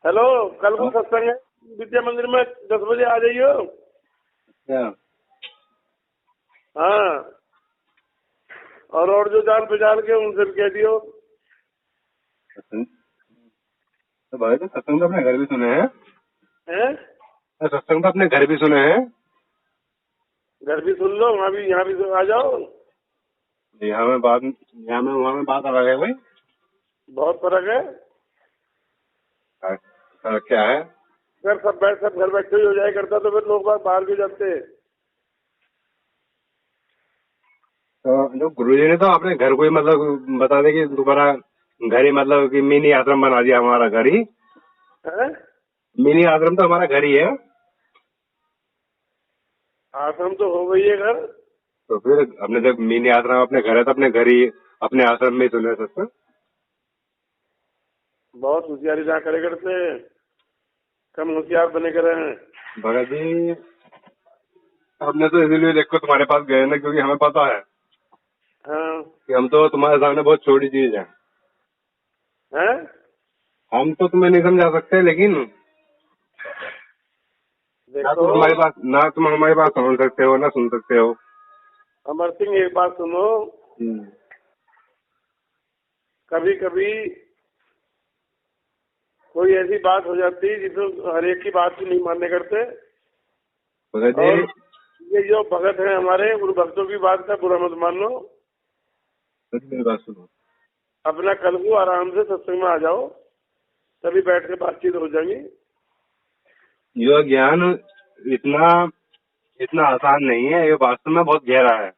Hello, कल को सत्संग है विद्या मंदिर में 10 बजे आ जाइयो। क्या? हाँ, और जो जान पहचान के उनसे भी कह दियो। सत्संग तो भाई, तो सत्संग तो अपने घर भी सुने हैं। हैं? सत्संग तो अपने घर भी सुने हैं। घर भी सुन लो, वहाँ भी, यहाँ भी आ जाओ। यहाँ में वहाँ में बात अलग है भाई। बहुत फर्क है। क्या है? अगर सब घर बैठे ही हो जाए करता तो फिर लोग बाहर भी जाते। तो जो गुरुजी ने तो अपने घर को ही मतलब बता दे कि तुम्हारा घर ही मतलब कि मिनी आश्रम बना दिया हमारा घर ही। हैं? मिनी आश्रम तो हमारा घर ही है। आश्रम तो हो गई है घर। तो फिर अपने जब मिनी आश्रम अपने घर है तो अपने घर ही अपने आश्रम में ही सुने सत्संग। बहुत होशियारी ना करे करते, कम होशियार बने करे हैं। भगत जी, हमने तो इसीलिए देखो तुम्हारे पास गए ना, क्योंकि हमें पता है हाँ। कि हम तो तुम्हारे सामने बहुत छोटी चीज है। हैं? हम तो तुम्हें नहीं समझा सकते, लेकिन देखो ना तुम हमारी बात समझ सकते हो ना सुन सकते हो। अमर सिंह, एक बात सुनो। कभी कभी कोई ऐसी बात हो जाती है जिसमें हर एक की बात भी नहीं मानने करते। भगत और जी, ये जो भगत है हमारे, उन भक्तों की बात का बुरा मत मान लो। मेरी बात सुनो। अपना कल को आराम से सत्संग में आ जाओ, तभी बैठ के बातचीत हो जाएगी। यह ज्ञान इतना इतना आसान नहीं है, ये वास्तव में बहुत गहरा है।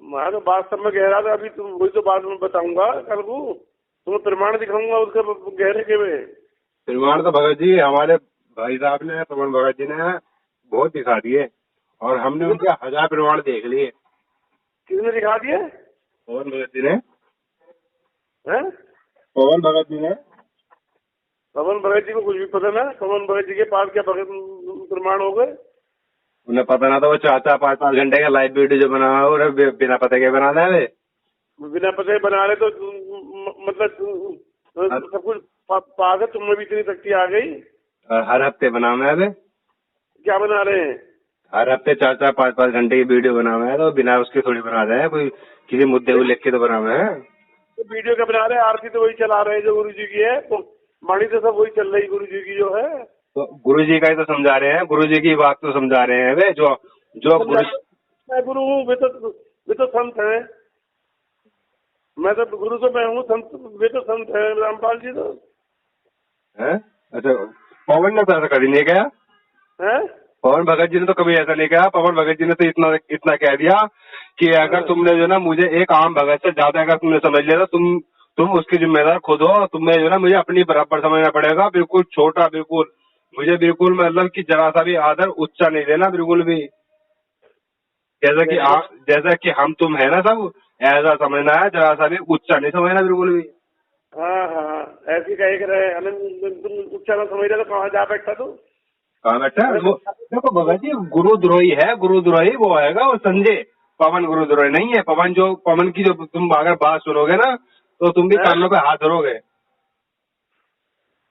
मैं तो बात सब में गहरा था, अभी तुम वही तो बात मैं बताऊंगा कल को, तुम्हें प्रमाण दिखाऊंगा उसका गहरे के में। प्रमाण तो भगत जी हमारे भाई साहब ने, पवन भगत जी ने बहुत दिखा दिए, और हमने उनके 1000 प्रमाण देख लिए। किसने दिखा दिए? पवन भगत जी ने। हैं? पवन भगत जी ने। पवन भगत जी को कुछ भी पता ना? पवन भगत जी के पास क्या भगत प्रमाण हो गए? उन्हें पता ना था, वो 4-4 5-5 घंटे का लाइव वीडियो जो बना हुआ है वो बिना पता के बना रहे वे। बिना पते बना रहे तो मतलब सब कुछ पास है, तुमने भी इतनी शक्ति आ गई। और हर हफ्ते बना हुआ है वे। क्या बना रहे हैं? हर हफ्ते 4-4 5-5 घंटे की वीडियो बना हुआ है, तो बिना उसके थोड़ी बना रहे हैं, कोई किसी मुद्दे को लेके तो बना हुआ है। तो वीडियो क्या बना रहे हैं? आरती तो वही चला रहे हैं जो गुरु जी की है, तो वाणी तो सब वही चल रही गुरु जी की जो है। तो गुरु जी का ही तो समझा रहे हैं, गुरु जी की बात तो समझा रहे हैं वे, जो जो गुरु। मैं गुरु हूँ, वे तो संत है। मैं तो गुरु तो मैं हूँ, संत वे तो संत है रामपाल जी तो है। अच्छा, पवन ने तो ऐसा कभी नहीं कहा। है। पवन भगत जी ने तो कभी ऐसा नहीं कहा। पवन भगत जी ने तो इतना इतना कह दिया कि अगर तुमने जो ना मुझे एक आम भगत से ज्यादा अगर तुमने समझ लिया तो तुम उसकी जिम्मेदार खुद हो। तुम्हें जो ना मुझे अपनी बराबर समझना पड़ेगा, बिल्कुल छोटा, बिल्कुल मुझे बिल्कुल मतलब कि जरा सा भी आदर ऊंचा नहीं देना, बिल्कुल भी। जैसा कि हम तुम है ना सब, ऐसा समझना है, जरा सा भी ऊंचा नहीं समझना, बिल्कुल भी। हाँ हाँ, ऐसी कहे कर रहे अनंत, तुम उच्चारण समझ रहे तो कहाँ जा बैठा तू? कहाँ बैठा है वो? देखो भगत जी, गुरुद्रोही है, गुरुद्रोही वो आएगा, और संजय पवन गुरुद्रोही नहीं है। पवन की जो तुम अगर बात सुनोगे ना तो तुम भी कानों पे हाथ धरोगे।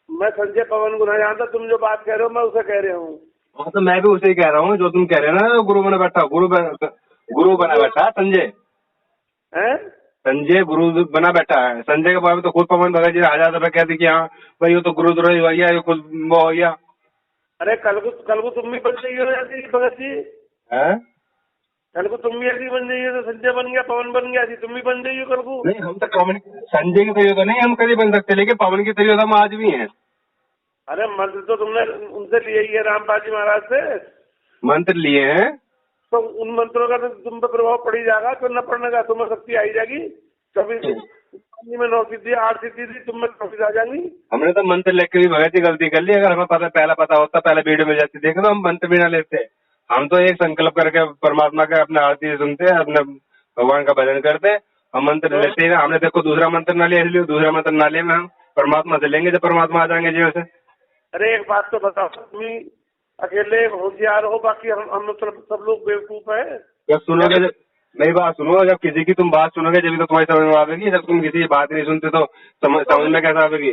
मैं संजय पवन को नहीं जानता, तुम जो बात कह रहे हो मैं उसे कह रहा हूँ। हाँ, तो मैं भी उसे ही कह रहा हूँ जो तुम कह रहे हो ना, गुरु बना बैठा, गुरु बना बैठा संजय। हैं? संजय गुरु बना बैठा है। संजय के बारे में तो खुद पवन भगत जी ने 1000 रुपए कह दी कि हाँ भाई, वो तो गुरुद्रोही भैया, ये खुद वो हो गया अरे कल को तुम भी बन जाइए ऐसी भगत जी। है। कल को तुम भी ऐसी बन जाइए, तो संजय बन गया, पवन बन गया, ऐसी तुम भी बन जाइए कल को। नहीं, हम तो पवन संजय की तरीके तो नहीं हम कभी बन सकते, लेकिन पवन की तरीके तो हम आज भी हैं। अरे मंत्र तो तुमने उनसे लिए ही है, रामपाल जी महाराज से। मंत्र लिए हैं। तो उन मंत्रों का तो तुम पे प्रभाव पड़ ही जाएगा, तो न पड़ने का तुम्हें शक्ति आई जाएगी। कभी में 9 सिद्धि 8 सिद्धि थी, तुम में शक्ति आ जाएंगी। हमने तो मंत्र लेके भी भगत जी गलती कर ली। अगर हमें पहला पता होता, पहले वीडियो में जाती देखे, तो हम मंत्र भी ना लेते। हम तो एक संकल्प करके परमात्मा का अपने आरती सुनते, अपने भगवान का भजन करते, हम मंत्र लेते ही ना। हमने देखो दूसरा मंत्र ना लिया, इसलिए दूसरा मंत्र ना ले में हम परमात्मा से लेंगे जब परमात्मा आ जाएंगे जी से। अरे एक बात तो बताओ, तुम ही अकेले होशियार हो, बाकी हम सब लोग बेवकूफ है। जब सुनोगे, मेरी बात सुनो, जब किसी की तुम बात सुनोगे जब तो तुम्हारी समझ में आएगी। जब तुम किसी की बात नहीं सुनते तो समझ में कैसे आएगी?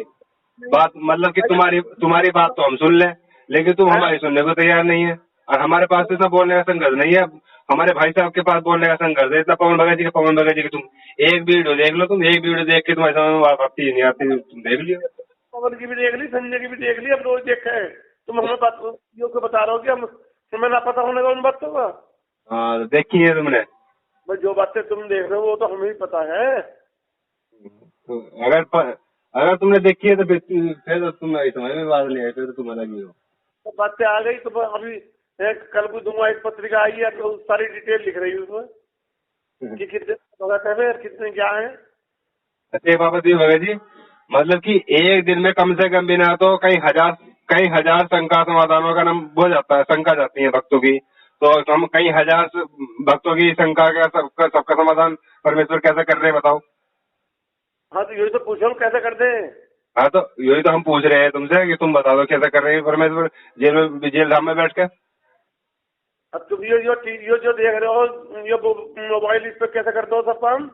बात मतलब कि तुम्हारी बात तो हम सुन लें, लेकिन तुम हमारी सुनने को तैयार नहीं है। और हमारे पास तो इतना बोलने का संघर्ष नहीं है, हमारे भाई साहब के पास बोलने का संघर्ष है इतना। पवन भगत जी की तुम एक वीडियो देख लो, तुम एक वीडियो देख के तुम्हारे समझ में बात आती नहीं आती, तुम देख लियो। पवन की भी देख ली, संजय की भी देख ली, अब रोज देखा है। तुम हमें बात यो को बता रहे हो कि हम तुम्हें ना पता होने का उन बातों का। हाँ, देखी है तुमने। भाई जो बातें तुम देख रहे हो वो तो हमें भी पता है। तो अगर तुमने देखी है तो फिर तो तुम्हारी समझ में बात नहीं है, फिर तो तुम अलग ही हो। तो बातें आ गई तो अभी कल को दूंगा, एक पत्रिका आई है तो सारी डिटेल लिख रही हूँ उसमें कि कितने भगत है फिर कितने क्या है। अच्छा बाबा जी भगत जी, मतलब कि एक दिन में कम से कम बिना तो कई हजार शंका समाधानों का नाम हो जाता है, शंका जाती है भक्तों की। तो हम कई हजार भक्तों की शंका का सबका समाधान परमेश्वर कैसे कर रहे हैं बताओ। हाँ तो यही तो पूछो कैसे करते हैं। हाँ तो यही तो हम पूछ रहे हैं तुमसे कि तुम बता दो कैसे कर रहे हैं परमेश्वर जेल धाम में बैठ के। अब तुम ये जो देख रहे हो ये मोबाइल इस पे कैसे करते हो सब काम।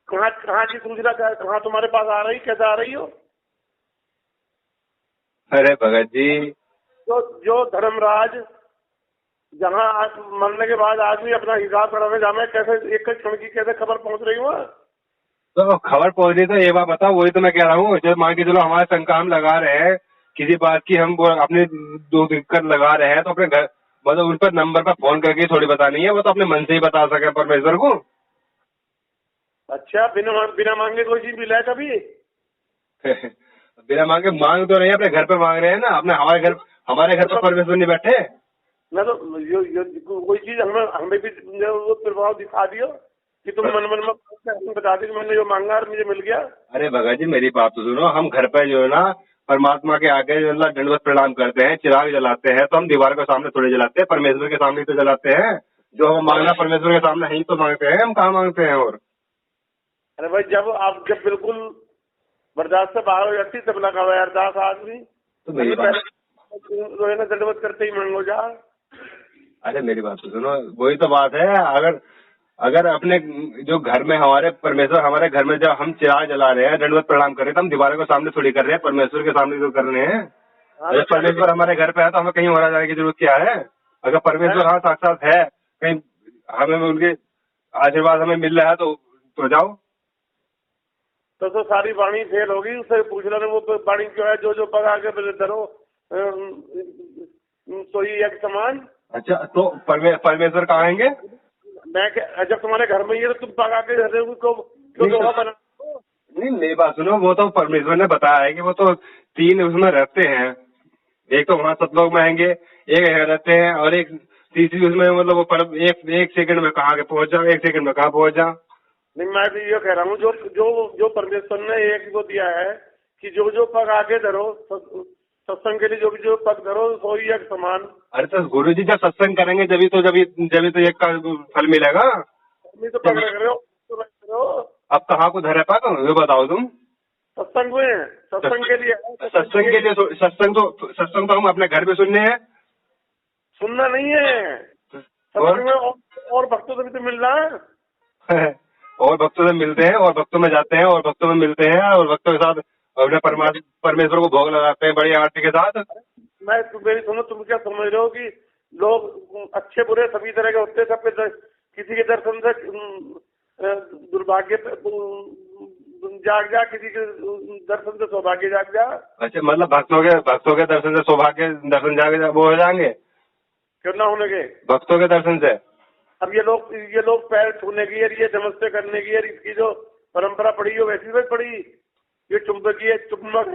कहाँ कहाँ की सूचना कहाँ तुम्हारे पास आ रही, कैसे आ रही हो। अरे भगत जी, जो धर्मराज जहाँ मरने के बाद आदमी अपना हिसाब कराने जाना है, कैसे एक क्षण की कैसे खबर पहुँच रही हो। तो खबर पहुंच रही तो ये बात बताओ, वही तो मैं कह रहा हूँ। जब मान के चलो हमारे शंका हम लगा रहे हैं किसी बात की, हम अपने दो दिक्कत लगा रहे हैं तो अपने घर मतलब उन पर नंबर पर फोन करके थोड़ी बतानी है, वो तो अपने मन से ही बता सके परमेश्वर को। अच्छा बिना मांगे कोई चीज मिला है कभी। बिना मांगे मांग तो नहीं, अपने घर पे मांग रहे हैं ना, अपने हमारे घर पर परमेश्वर नहीं बैठे ना। तो कोई चीज हमें भी वो प्रभाव दिखा दियो कि तुम मन में बता दी मैंने जो मांगा और मुझे मिल गया। अरे भगत जी मेरी बात तो सुनो, हम घर पे जो है ना परमात्मा के आगे जो है दंडवत प्रणाम करते हैं, चिराग जलाते हैं, तो हम दीवार के सामने थोड़े जलाते हैं, परमेश्वर के सामने तो जलाते हैं। जो हम मांगना परमेश्वर के सामने ही तो मांगते हैं, हम कहाँ मांगते हैं। और अरे भाई जब बिल्कुल बर्दाश्त से बाहर हो जाती तब लगा हुआ अरदास आदमी तो मेरी बात दंडवत करते ही मांगो जा। अरे मेरी बात तो सुनो, वही तो बात है। अगर अपने जो घर में हमारे परमेश्वर हमारे घर में जब हम चिराग जला रहे हैं, दंडवत प्रणाम कर रहे हैं, तो हम दीवारों के सामने थोड़ी कर रहे हैं, परमेश्वर के सामने तो कर रहे हैं। अगर परमेश्वर हमारे घर पे है तो हमें कहीं और जाने की जरूरत क्या है। अगर परमेश्वर हाँ साक्षात है, कहीं हमें उनके आशीर्वाद हमें मिल रहा है तो जाओ। तो सारी वाणी फेल होगी, उससे पूछ लेना वो वाणी क्यों है जो पग आगे धरो सोई एक समान। अच्छा तो परमेश्वर कहाँ आएंगे। मैं जब तुम्हारे घर में ही है तो तुम पग आगे धरे क्यों दोहा बना। नहीं मेरी बात सुनो, वो तो परमेश्वर ने बताया है कि वो तो 3 उसमें रहते हैं। एक तो वहाँ सतलोक में आएंगे, एक रहते हैं, और एक तीसरी उसमें मतलब वो एक सेकंड में कहाँ के पहुंच जाओ, एक सेकंड में कहाँ पहुंच जाओ। नहीं मैं भी ये कह रहा हूँ जो परमेश्वर ने एक वो दिया है कि जो पग आगे धरो सत्संग के लिए जो पग धरो सोई एक समान। अरे तो गुरु जी जब सत्संग करेंगे जब तो एक का फल मिलेगा। तो पग रख रहे हो अब कहाँ को धरे पग ये बताओ तुम। सत्संग में सत्संग के लिए सत्संग तो हम अपने घर पे सुनने हैं, सुनना नहीं है। सत्संग में और भक्तों से भी तो मिल रहा है। और भक्तों से मिलते हैं, और भक्तों में जाते हैं, और भक्तों में मिलते हैं, और भक्तों के साथ अपने परमेश्वर को भोग लगाते हैं बड़ी आरती के साथ। मेरी सुनो, तुम क्या समझ रहे हो कि लोग अच्छे बुरे सभी तरह के होते हैं, सबके किसी के दर्शन से दुर्भाग्य जाग जा, किसी के दर्शन से सौभाग्य जाग जा। अच्छा मतलब भक्तों के दर्शन से सौभाग्य दर्शन जागे वो हो जाएंगे, क्यों ना होने के भक्तों के दर्शन से। अब ये लोग पैर छूने की और ये नमस्ते करने की और इसकी जो परंपरा पड़ी है वैसी भी पड़ी। ये चुंबक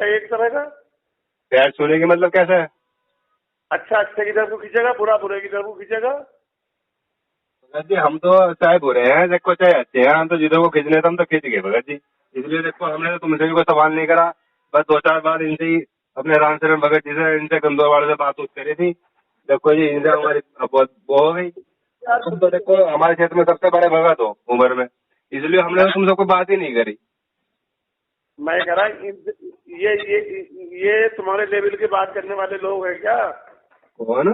है एक तरह का। पैर छूने की मतलब कैसे है। अच्छा अच्छे की तरफ को खींचेगा, बुरा बुरे की तरफ को खींचेगा। भगत जी हम तो चाहे बुरे हैं देखो चाहे अच्छे हैं, हम तो जिधर को खींचने थे हम तो खींच गए भगत जी। इसलिए देखो हमने तो तुमसे भी कोई सवाल नहीं करा, बस 2-4 बार इनसे ही अपने रामचरण भगत जी से इनसे गंदोवाड़ से बात करी थी। देखो जी इनसे हमारी बहुत वो हो गई। तुम तो देखो हमारे क्षेत्र में सबसे बड़े भगत हो उम्र में, इसलिए हमने तो तुमसे कोई बात ही नहीं करी। मैं कह रहा ये तुम्हारे लेवल की बात करने वाले लोग हैं क्या। कौन।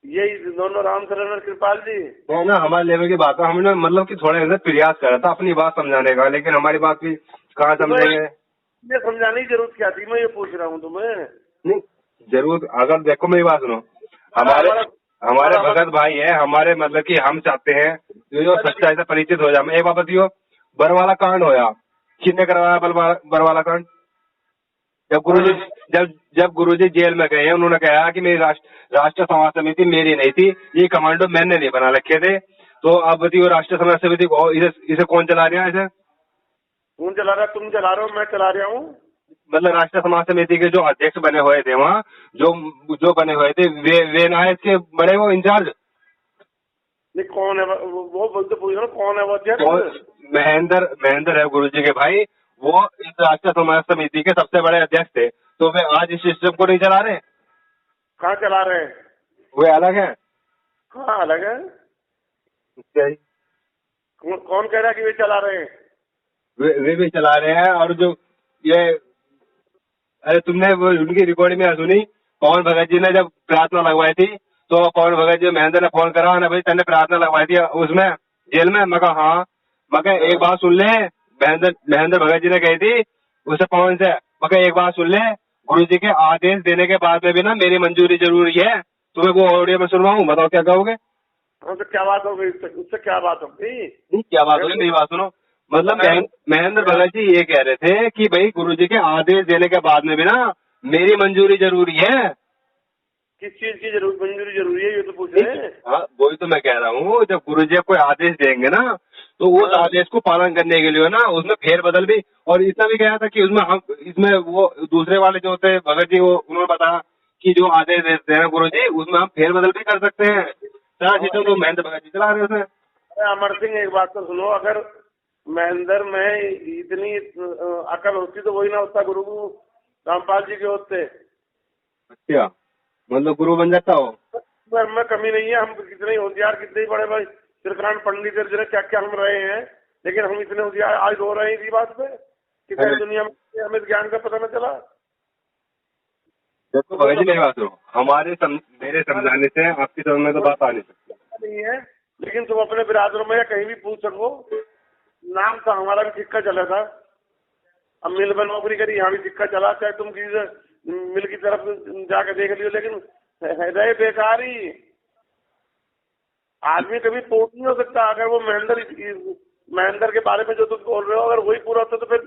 ये दोनों रामचरण और कृपाल जी। नहीं ना हमारे लेवल की बात है, हमने मतलब कि थोड़ा प्रयास करा था अपनी बात समझाने का, लेकिन हमारी बात भी कहाँ समझेंगे। ये समझाने की जरूरत क्या थी, मैं ये पूछ रहा हूँ तुम्हें। नहीं जरूर, अगर देखो मेरी बात सुनो, हमारे हमारे भगत भाई है हमारे, मतलब कि हम चाहते हैं जो सच्चाई से परिचित हो जाए। एक बात बताइयो, बरवाला कांड होया, किसने करवाया बरवाला कांड? जब गुरुजी जब गुरुजी जेल में गए, उन्होंने कहा कि मेरी राष्ट्रीय समाज समिति मेरी नहीं थी, ये कमांडो मैंने नहीं बना रखे थे। तो अब बताइए राष्ट्रीय समाज समिति इसे कौन चला रहा है? इसे कौन चला रहा है? तुम चला रहे हो, मैं चला रहा हूँ? मतलब राष्ट्रीय समाज समिति के जो अध्यक्ष बने हुए थे वहाँ, जो बने हुए थे वे ना इसके बड़े वो इंचार्ज। नहीं कौन है वो बोलते, पूछ रहा हूँ कौन है वो अध्यक्ष? महेंद्र है गुरुजी के भाई, वो इस राष्ट्रीय समाज समिति के सबसे बड़े अध्यक्ष थे। तो वे आज इस सिस्टम को नहीं चला रहे? कहाँ चला रहे हैं? वे अलग है। हाँ अलग है। कौन कह रहा है कि वे चला रहे हैं? वे भी चला रहे हैं। और जो ये, अरे तुमने वो उनकी रिकॉर्डिंग में सुनी, पवन भगत जी ने जब प्रार्थना लगवाई थी, तो पवन भगत जी महेंद्र ने फोन करा ना, भाई तेने प्रार्थना लगवाई थी उसमें जेल में? मैं कहा हाँ। मैं एक बात सुन ले, महेंद्र भगत जी ने कही थी उसे पवन से, मैं एक बात सुन ले, गुरु जी के आदेश देने के बाद में भी ना मेरी मंजूरी जरूरी है। तुम्हें वो ऑडियो में सुनवाऊं, बताओ क्या कहोगे? तो क्या बात हो गई उससे क्या बात हो गई? नहीं क्या बात होगी, मेरी बात सुनो। मतलब महेंद्र भगत जी ये कह रहे थे कि भाई गुरुजी के आदेश देने के बाद में भी ना मेरी मंजूरी जरूरी है। किस चीज की मंजूरी जरूरी है, ये तो पूछ रहे हैं। हाँ वही तो मैं कह रहा हूँ, जब गुरुजी कोई आदेश देंगे ना तो उस आदेश को पालन करने के लिए ना उसमें फेरबदल भी, और इतना भी कहा था कि इसमें वो दूसरे वाले जो होते भगत जी, वो उन्होंने बताया कि जो आदेश देते हैं गुरुजी उसमें हम फेरबदल भी कर सकते हैं। सारा सिस्टम तो महेंद्र भगत जी चला रहे हैं। अमर सिंह एक बात तो सुनो, अगर महेंद्र में इतनी अकल होती तो वही ना होता, गुरु रामपाल जी के होते। अच्छा, मतलब गुरु बन जाता हो? में कमी नहीं है, हम कितने ही होशियार, कितने ही बड़े भाई त्रिकांड पंडित क्या क्या हम रहे हैं, लेकिन हम इतने होशियार आज रो रहे हैं इसी बात पे कि सारी दुनिया में हमें ज्ञान का पता न चला। तो मेरी बात हो, मेरे समझाने से आपकी समझ में तो बात आ नहीं सकती नहीं है, लेकिन तुम अपने बिरादरों में या कहीं भी पूछ सको, नाम था हमारा भी सिक्का चला था, अब मिल में नौकरी करी, यहाँ भी सिक्का चला, चाहे तुम किसी मिल की तरफ जाकर देख लियो, लेकिन हृदय बेकार ही। आदमी कभी पोट नहीं हो सकता। अगर वो महेंद्र के बारे में जो तुम बोल रहे हो अगर वही पूरा होता तो फिर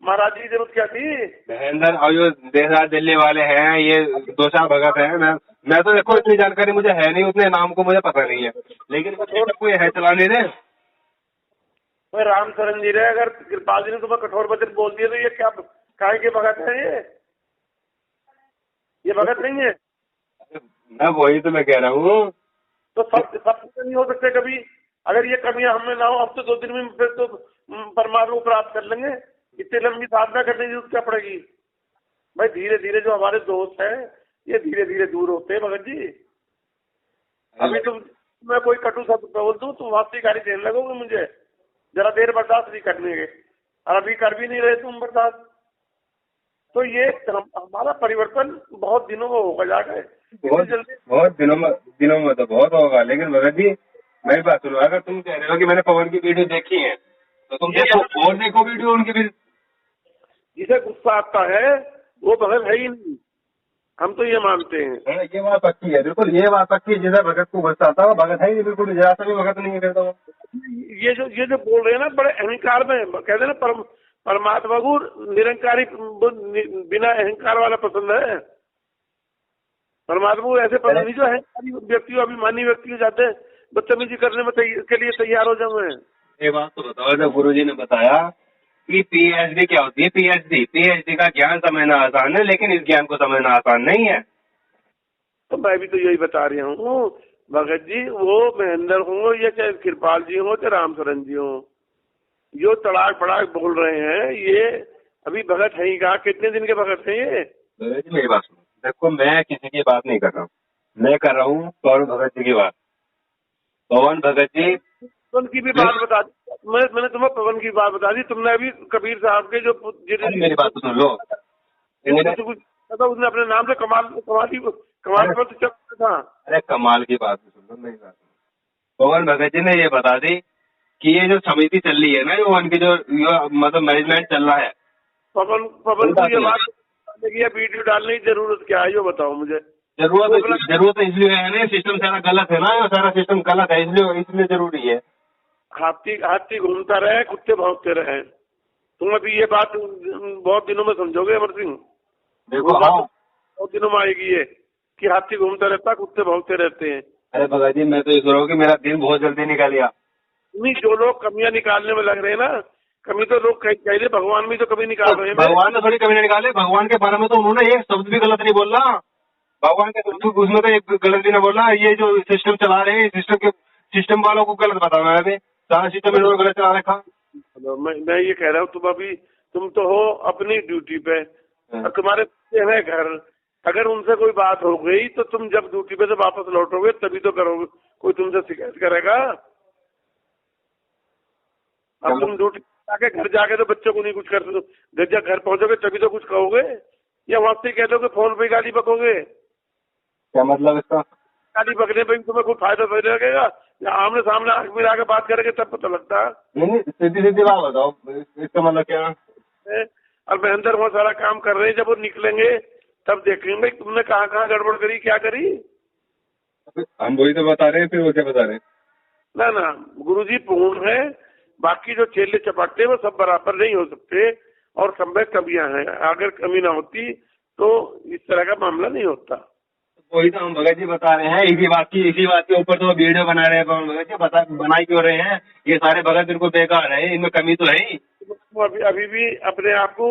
महाराज जी की जरूरत क्या थी? महेंद्र और जो देशराज दिल्ली वाले हैं, ये दो चार भगत हैं। मैं तो देखो इतनी जानकारी मुझे है नहीं, उतने नाम को मुझे पता नहीं है, लेकिन कोई है चलाने दे। राम शरण जी रहे, अगर कृपाल जी ने तुम्हें कठोर वचन बोल दिया तो ये क्या काहे के भगत है? ये भगत नहीं है। मैं वही तो मैं कह रहा हूँ, तो सब नहीं हो सकते कभी। अगर ये कमियां हमें ना हो, अब तो 2 दिन में फिर तो परमात्मा को प्राप्त कर लेंगे। इतनी लंबी साधना करने की जरूरत क्या पड़ेगी भाई? धीरे धीरे जो हमारे दोस्त हैं ये धीरे धीरे दूर होते हैं भगत जी। अभी मैं कोई कटु शब्द बोल दूं तुम वापसी गाड़ी देने लगोगे मुझे, जरा देर बर्दाश्त नहीं करने के, और अभी कर भी नहीं रहे तुम बर्दाश्त। तो ये हमारा परिवर्तन बहुत दिनों में होगा जाकर, बहुत दिनों में तो बहुत होगा। लेकिन भगत जी मेरी बात सुनो, अगर तुम कह रहे हो कि मैंने पवन की वीडियो देखी है तो तुम देखो वीडियो उनकी। फिर जिसे गुस्सा आता है वो भगत है ही नहीं, हम तो ये मानते हैं। ये बात पक्की है, बिल्कुल ये बात पक्की है। जिसे भगत को गुस्सा आता है वो भगत है ही नहीं, बिल्कुल जरा सा भी भगत नहीं करता वो। ये जो बोल रहे हैं ना बड़े अहंकार में, कहते हैं ना परमात्मा को निरंकारी बिना अहंकार वाला पसंद है। परमात्मा को ऐसे पसंद नहीं जो अहंकारी व्यक्ति अभिमानी व्यक्ति जाते हैं बदतमीजी करने में के लिए तैयार हो जाए। ये बात तो बताओ, जब गुरुजी ने बताया कि पीएचडी क्या होती है, पीएचडी का ज्ञान समझना आसान है, लेकिन इस ज्ञान को समझना आसान नहीं है। तो मैं भी तो यही बता रहा हूँ भगत जी, वो महेंद्र हो या चाहे कृपाल जी हो चाहे राम शरण जी हो, जो तड़ाक फड़ाक बोल रहे हैं ये अभी भगत है ही कहा? कितने दिन के भगत हैं ये? मेरी बात सुनो, देखो मैं किसी की बात नहीं कर रहा हूँ, मैं कर रहा हूँ पवन भगत जी की बात। पवन भगत जी पवन की भी बात बता दी मैंने तुम्हें, पवन की बात बता दी तुमने। अभी कबीर साहब के जो मेरी बात तो सुन लो, उसने अपने नाम से कमाल पर तो चल था। अरे कमाल की बात सुन लो, मेरी बात। पवन भगत जी ने ये बता दी कि ये जो समिति चल रही है ना, जो उनकी जो मतलब मैनेजमेंट चल रहा है, पवन को ये बात डालने की या वीडियो डालने की जरूरत क्या है, ये बताओ मुझे। जरूरत इसलिए है ना, सिस्टम सारा गलत है ना, सारा सिस्टम गलत है, इसलिए जरूरी है। हाथी घूमता रहे, कुत्ते भौंकते रहे। तुम अभी ये बात बहुत दिनों में समझोगे अमर सिंह। देखो बहुत दिनों में आएगी ये कि हाथी घूमता रहता, कुत्ते भौंकते रहते हैं। अरे भगत जी, मैं तो ये सोच रहा हूँ कि मेरा दिन बहुत जल्दी निकल गया। नहीं, जो लोग कमियां निकालने में लग रहे हैं ना, कमी तो लोग कह रहे भगवान भी तो कमी निकाल रहे हैं। भगवान ने थोड़ी कमी नहीं निकाले, भगवान के बारे में तो उन्होंने एक शब्द भी गलत नहीं बोला। भगवान के उसमें तो एक गलत भी नहीं बोला। ये जो सिस्टम चला रहे हैं, सिस्टम वालों को गलत बता रहा है, सारा सिस्टम इन्होंने गलत चला रखा। मैं ये कह रहा हूँ, तुम तो हो अपनी ड्यूटी पे और तुम्हारे है घर। अगर उनसे कोई बात हो गई तो तुम जब ड्यूटी पे से वापस लौटोगे तभी तो करोगे, कोई तुमसे शिकायत करेगा। अब तुम ड्यूटी जाके घर जाके तो बच्चों को नहीं कुछ कर सकते, जब घर पहुंचोगे तभी तो कुछ कहोगे, या वहां से कह दोगे फोन पे गाली बकोगे। क्या मतलब इसका? गाली बकने पे तुम्हें कोई फायदा थोड़ी लगेगा, या आमने सामने आंख मिला के बात करेंगे तब पता लगता है। नहीं, सीधी बात बताओ, इसका मतलब क्या है? और महेंद्र बहुत सारा काम कर रहे हैं, जब वो निकलेंगे तब देखेंगे तुमने कहाँ कहाँ गड़बड़ करी, क्या करी। हम वही तो बता रहे हैं, फिर वो क्या बता रहे हैं? ना गुरुजी पूर्ण है, बाकी जो चेले चपाटे वो सब बराबर नहीं हो सकते, और संभव कमियां हैं। अगर कमी ना होती तो इस तरह का मामला नहीं होता। वही तो हम भगत जी बता रहे हैं, इसी बात के ऊपर तो वीडियो बना रहे हैं पवन भगत जी, बनाई क्यों रहे हैं? ये सारे भगत बिल्कुल बेकार है, इनमें कमी तो है ही। अभी भी अपने आप को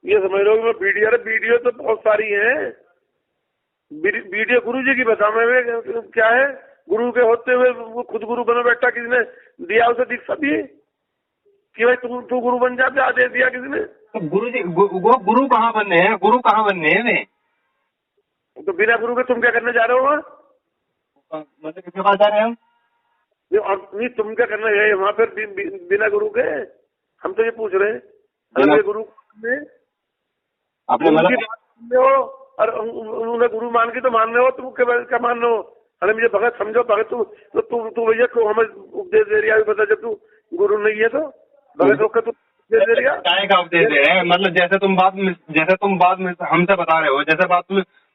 ये समझ लो कि वीडियो तो बहुत सारी है। वीडियो गुरु जी की बताओ क्या है, गुरु के होते हुए वो खुद गुरु बना बैठा, किसी ने दिया उसे दीक्षा दी कि भाई तू गुरु बन जा, आदेश दिया किसी ने? तो गुरु जी गुरु कहाँ बनने हैं? गुरु कहाँ बनने हैं वे? तो बिना गुरु के तुम क्या करने जा रहे हो वहाँ? मतलब किसके पास जा रहे हैं हम? नहीं, तुम क्या करना है वहाँ पर बिना गुरु के? हम तो ये पूछ रहे हैं, गुरु ने अपने हो और उन्हें गुरु मान के तो मान रहे हो, तुम क्या मान रहे हो? अरे मुझे भगत समझो, भगत तू भैया को हमें उपदेश दे रहा है, बता जब तू गुरु नहीं है तो भगत होकर तू उपदेश दे रहा? क्या का उपदेश दे रहे हैं? मतलब जैसे तुम बात हमसे बता रहे हो, जैसे बात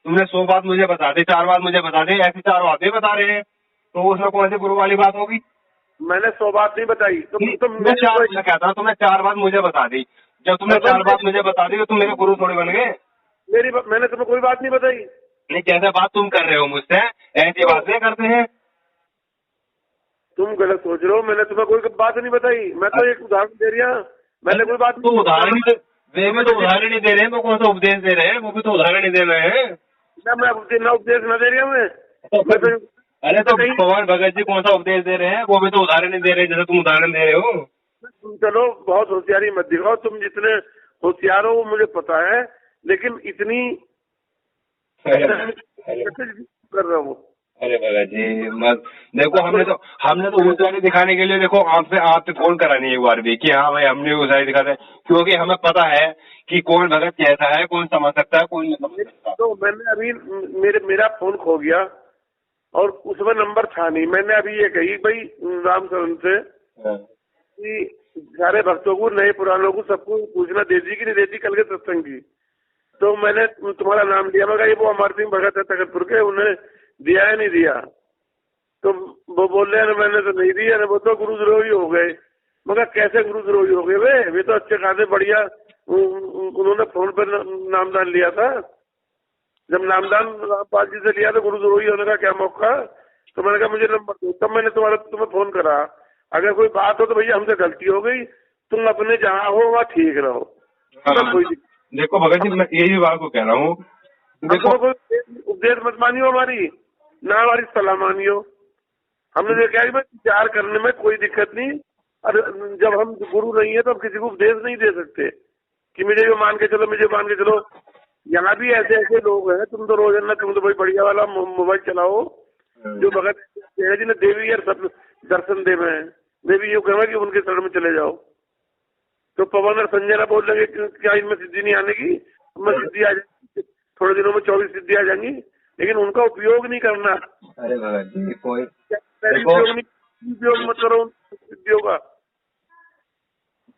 तुमने 100 बात मुझे बता दी, 4 बात मुझे बता दी, ऐसी 4 बातें बता रहे हैं, तो उसमें कौन सी गुरु वाली बात होगी? मैंने 100 बात नहीं बताई, मैं कहता हूँ तुमने 4 बात मुझे बता दी। जब तुमने 4 बात मुझे बता दी तो तुम मेरे गुरु थोड़ी बन गए। मैंने तुम्हें कोई बात नहीं बताई। नहीं, जैसे बात तुम कर रहे हो मुझसे, ऐसी बातें करते हैं। तुम गलत सोच रहे हो, मैंने तुम्हें कोई बात नहीं बताई, मैं तो एक उदाहरण दे रहा। मैंने कोई बात तो उदाहरण ही नहीं दे रहे हैं, वो कौन सा उपदेश दे रहे हैं? वो भी तो उदाहरण ही दे रहे हैं ना। मैं उपदेश न दे रहा हूँ मैं अरे तो पवन भगत जी कौन सा उपदेश दे रहे हैं? वो भी तो उदाहरण ही दे रहे हैं, जैसे तुम उदाहरण दे रहे हो। तुम चलो बहुत होशियारी मत दिखाओ, तुम जितने होशियार हो वो मुझे पता है, लेकिन इतनी कर रहा हूँ। अरे भगत जी मत देखो, हमने तो होशियारी दिखाने के लिए देखो आपसे फोन करा नहीं एक बार भी कि हाँ भाई हमने होशियारी दिखाते हैं, क्योंकि हमें पता है कि कौन भगत कैसा है, कौन समझ सकता है, कौन नहीं समझ सकता। तो मैंने अभी मेरा फोन खो गया और उसमें नंबर था नहीं। मैंने अभी ये कही भाई रामचरण से कि सारे भक्तों को, नए पुरानों को, सबको पूछना देती कि नहीं देती कल के सत्संग की। तो मैंने तुम्हारा नाम लिया, मगर ये वो अमर सिंह भगत है तखतपुर के, उन्हें दिया है नहीं दिया? तो वो बोल रहे हैं मैंने तो नहीं दिया, वो तो गुरुद्रोही हो गए। मगर कैसे गुरुद्रोही हो गए वे तो अच्छे खासे बढ़िया, उन्होंने फोन पर नामदान लिया था। जब नामदान रामपाल जी से लिया तो गुरुद्रोही होने का क्या मौका? तो मैंने कहा मुझे नंबर दो, तब मैंने तुम्हें फोन करा। अगर कोई बात हो तो भैया हमसे गलती हो गई, तुम अपने जहाँ हो वहाँ ठीक रहो। देखो भगत जी, मैं यही बात को कह रहा हूँ, देखो उपदेश मत मानियो हमारी, ना हमारी सलाह मानियो। हमने देखा है विचार करने में कोई दिक्कत नहीं, और जब हम गुरु नहीं है तो हम किसी को उपदेश नहीं दे सकते कि मुझे ये मान के चलो, मुझे मान के चलो। यहाँ भी ऐसे लोग हैं, तुम तो रोजाना तुम तो भाई बढ़िया वाला मोबाइल चलाओ, जो भगत जिन्हें देवी यार सब दर्शन दे में देवी ये कहा कि उनके शरण में चले जाओ। तो पवन और संजय बोल लगे क्या इनमें सिद्धि नहीं आने की? इनमें सिद्धि आ जाएगी, थोड़े दिनों में 24 सिद्धि आ जाएंगी, लेकिन उनका उपयोग नहीं करना। अरे भगत जी उपयोग मत करो सिद्धियों का।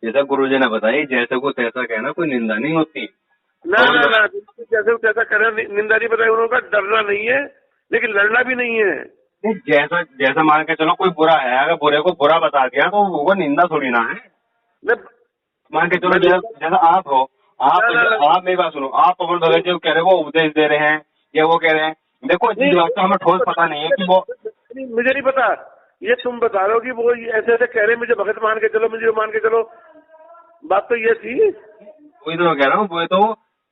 जैसा गुरुजी ने बताई, जैसे को तैसा कहना, कोई निंदा नहीं होती। ना ना ना, जैसे तैसा करे निंदा नहीं बताई उन्होंने कहा, डरना नहीं है लेकिन लड़ना भी नहीं है। नहीं, जैसा जैसा मान के चलो कोई बुरा है, अगर बुरे को बुरा बता दिया तो वो निंदा थोड़ी ना है। मान के चलो जैसा आप हो, आप मेरी बात सुनो, आप पवन भगत जी कह रहे हो वो उपदेश दे रहे हैं या वो कह रहे हैं, देखो जिस बात का हमें ठोस पता नहीं है कि वो, मुझे नहीं पता, ये तुम बता रहे हो कि वो ऐसे ऐसे कह रहे हैं, मुझे भगत मान के चलो, मुझे मान के चलो, बात तो ये थी। वही तो मैं कह रहा हूँ, वो तो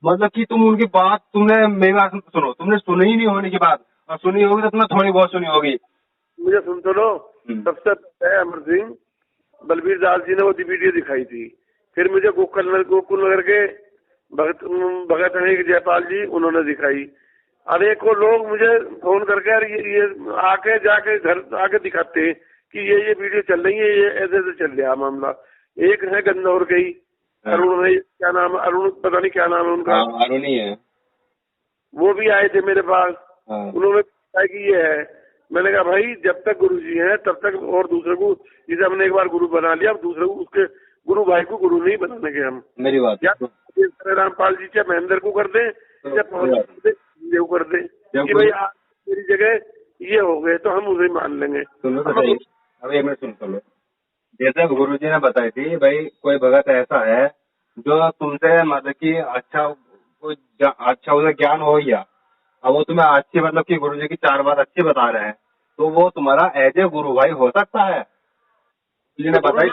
मतलब कि तुम उनकी बात, तुमने मेरी बात सुनो, तुमने सुनी ही नहीं होने की बात, और सुनी होगी तो तुमने थोड़ी बहुत सुनी होगी। मुझे सुन तो लो, सबसे पहले अमर सिंह बलबीर दास जी ने वो वीडियो दिखाई थी, फिर मुझे गोकुल नगर के भगत जयपाल जी उन्होंने दिखाई। अरे को लोग मुझे फोन करके ये आके जाके घर आके दिखाते हैं कि ये वीडियो चल रही है, ये ऐसे ऐसे चल रहा मामला। एक है गंदौर के ही अरुण है, क्या नाम, अरुण पता नहीं क्या नाम है उनका, अरुण ही है, वो भी आए थे मेरे पास। उन्होंने कहा कि ये है। मैंने कहा भाई जब तक गुरु जी हैं तब तक, और दूसरे को, जिसे हमने एक बार गुरु बना लिया, अब दूसरे को, उसके गुरु भाई को गुरु नहीं बनाने के हम। मेरी बात या रामपाल जी चाहे महेंद्र को कर दे, चाहे पवन कर दे कि भाई आप मेरी जगह ये हो गए तो हम उसे मान लेंगे। सुनो तो सही, अब एक मिनट सुन लो। जैसे गुरु जी ने बताई थी, भाई कोई भगत ऐसा है जो तुमसे मतलब कि अच्छा उसे ज्ञान हो गया, अब वो तुम्हें अच्छी मतलब कि गुरु जी की 4 बात अच्छी बता रहे हैं, तो वो तुम्हारा एज ए गुरु भाई हो सकता है। जी ने बताई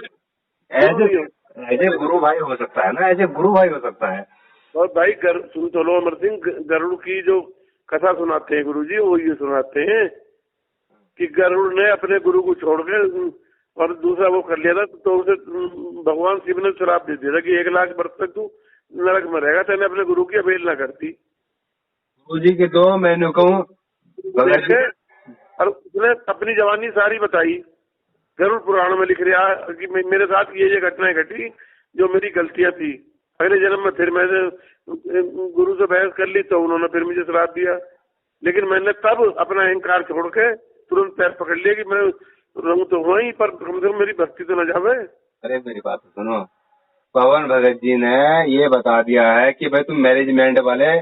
एज ए गुरु भाई हो सकता है ना, एज ए गुरु भाई हो सकता है। और भाई सुन तो लो अमर सिंह, गरुड़ की जो कथा सुनाते हैं गुरु जी, वो ये सुनाते हैं कि गरुड़ ने अपने गुरु को छोड़ के और दूसरा वो कर लिया था, तो उसे भगवान शिव ने श्राप दे दिया था कि 1 लाख वर्ष तक तू नरक में रहेगा, तेने अपने गुरु की अवहेलना करती। गुरु जी के 2 मैंने कहूँ, और उसने अपनी जवानी सारी बताई, गरुड़ पुराण में लिख रहा कि मेरे साथ ये घटनाएं घटी जो मेरी गलतियां थी, अगले जन्म में फिर मैंने गुरु से बहस कर ली तो उन्होंने फिर मुझे श्राप दिया, लेकिन मैंने तब अपना अहंकार छोड़ के तुरंत पैर पकड़ लिया कि मैं रहूं तो वहीं पर, कम से कम मेरी भक्ति तो न जावे। अरे मेरी बात सुनो, पवन भगत जी ने ये बता दिया है कि भाई तुम मैनेजमेंट वाले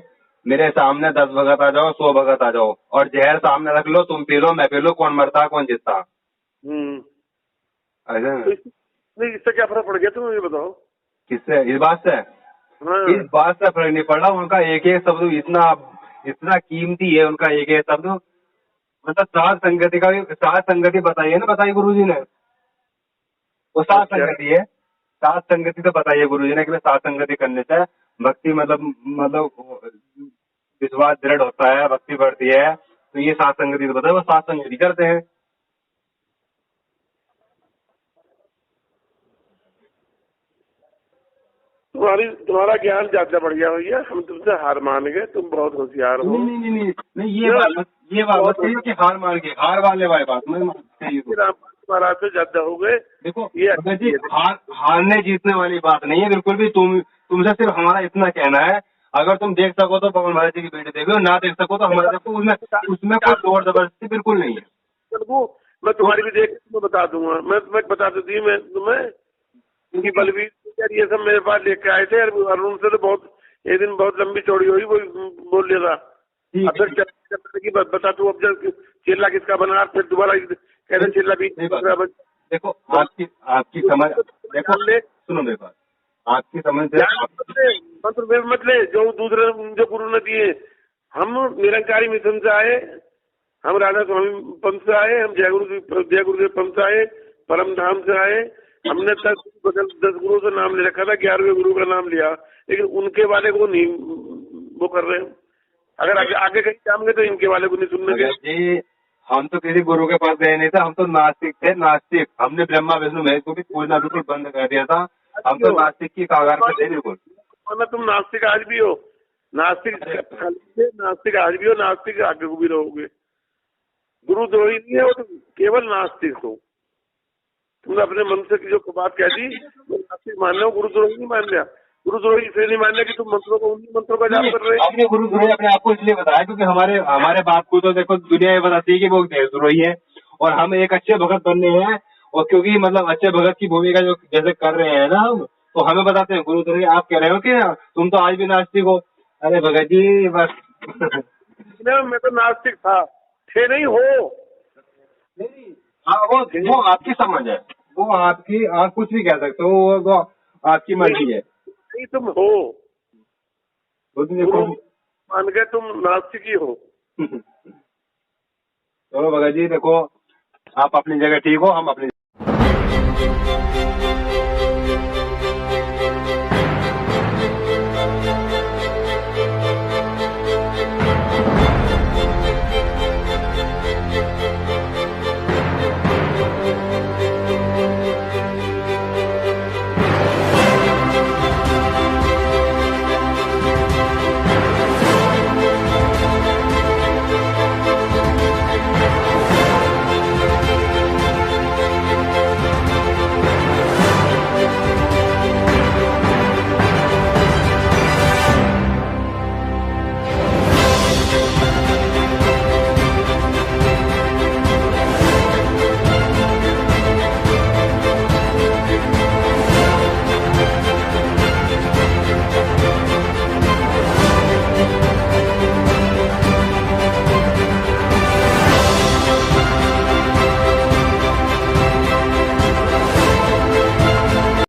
मेरे सामने 10 भगत आ जाओ, 100 भगत आ जाओ, और जहर सामने रख लो, तुम पी लो, मैं पी लो, कौन मरता कौन जीतता। नहीं, इससे क्या फर्क पड़ गया तुम ये बताओ। किससे? इस बात से? हाँ। इस बात से फर्क नहीं पड़ा, उनका एक एक शब्द इतना कीमती है, उनका एक एक शब्द, मतलब सात संगति बताई है ना, बताई गुरु जी ने, वो 7 संगति है, 7 संगति तो बताइए गुरु जी ने कि 7 संगति करने से भक्ति मतलब विश्वास दृढ़ होता है, भक्ति बढ़ती है, तो ये 7 संगति तो बताए, वो 7 संगति करते हैं। तुम्हारा ज्ञान ज्यादा बढ़ गया भैया, हम तुमसे हार मान गए, तुम बहुत होशियार हो। नहीं, ये बात सही है कि हार मान के, हार वाले वाली बात में महाराज से ज्यादा हो गए। देखो ये हारने जीतने वाली बात नहीं है बिल्कुल भी, तुमसे सिर्फ हमारा इतना कहना है, अगर तुम देख सको तो पवन भाई जी की वीडियो देखो, ना देख सको तो हमारे देखो, उसमें कोई जोर जबरदस्ती बिल्कुल नहीं है। मैं तुम्हारी भी देख मैं बता दूंगा, मैं बता देती हूँ मैं तुम्हें, क्योंकि बलवीर ये सब मेरे पास लेके आए थे, अरुण से तो बहुत एक दिन बहुत लंबी चौड़ी हुई, वो बोल लिया था। अब की बता तू, अब जब चिल्ला किसका बना, फिर दोबारा कहते चिल्ला भी। देखो आपकी समझ, देखो सुनो मेरी बात, आपकी समझ मंत्र मत ले जो दूसरे जो गुरु ने दिए। हम निरंकारी मिशन से आए, हम राधा स्वामी पंथ से आए, हम जय गुरुदेव पंथ से आए, परम धाम से आए। हमने 10 गुरु का नाम ले रखा था, 11वें गुरु का नाम लिया, लेकिन उनके वाले को नहीं वो कर रहे हैं। अगर आगे कहीं जाएंगे तो इनके वाले को नहीं सुनने। हम तो किसी गुरु के पास गए नहीं था, हम तो नास्तिक थे, नास्तिक। हमने ब्रह्मा विष्णु महेश को भी पूजना बिल्कुल बंद कर दिया था, हम तो नास्तिक की कागार पर थे बिल्कुल। तुम नास्तिक आज भी हो, नास्तिक आज भी हो, नास्तिक आगे को भी रहोगे। गुरुद्रोही नहीं है वो, तुम केवल नास्तिक हो। तुमने अपने मन से जो बात कह दी, नास्तिक मान लो, गुरुद्रोही नहीं मान लिया। गुरुद्रोही इसलिए नहीं मान लिया कि तुम मंत्रों को, उन्हीं मंत्रों का जाप कर रहे हो। आपने गुरुद्रोही अपने आप को इसलिए बताया क्योंकि हमारे बाप को तो देखो दुनिया ये बताती है कि वो देशद्रोही है, और हम एक अच्छे भगत बनने हैं और क्योंकि मतलब अच्छे भगत की भूमिका जो जैसे कर रहे हैं ना हम, तो हमें बताते हैं गुरु तरह आप कह रहे हो कि तुम तो आज भी नास्तिक हो। अरे भगत जी बस मैं तो नास्तिक था, थे नहीं हो। नहीं, हाँ वो आपकी समझ है, वो आपकी, आप कुछ भी कह सकते हो, वो आपकी मर्जी है। नहीं तुम हो, वो तो देखो गुरु मान के तुम नास्तिक ही हो। चलो भगत जी देखो, आप अपनी जगह ठीक हो, हम अपनी